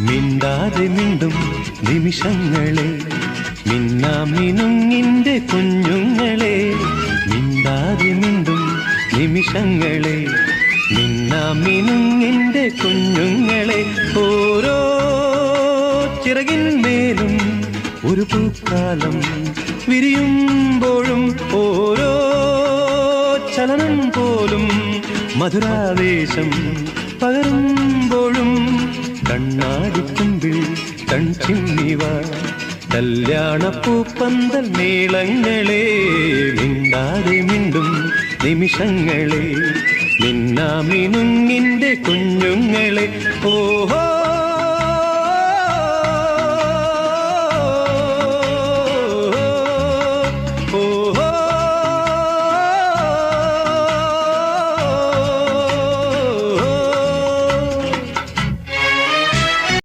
മിണ്ടാതെ മിണ്ടും നിമിഷങ്ങളെ, മിന്നാമിനുങ്ങിന്റെ കുഞ്ഞുങ്ങളെ. മിണ്ടാതെ മിണ്ടും നിമിഷങ്ങളെ, മിന്നാമിനുങ്ങിന്റെ കുഞ്ഞുങ്ങളെ. ഓരോ ചിറകിന്മേലും ഒരു പൂക്കാലം വിരിയുമ്പോഴും ഓരോ ചലനം പോലും മധുരാവേശം പകരുമ്പോഴും കണ്ണാടിക്കുമ്പിൽ കൺചിമ്മിവ കല്യാണപ്പൂപ്പന്തൽ മേളങ്ങളെ. മിണ്ടാതെ മിണ്ടും നിമിഷങ്ങളെ, മിന്നാമിനുങ്ങിന്റെ കുഞ്ഞുങ്ങളെ. ഓഹോ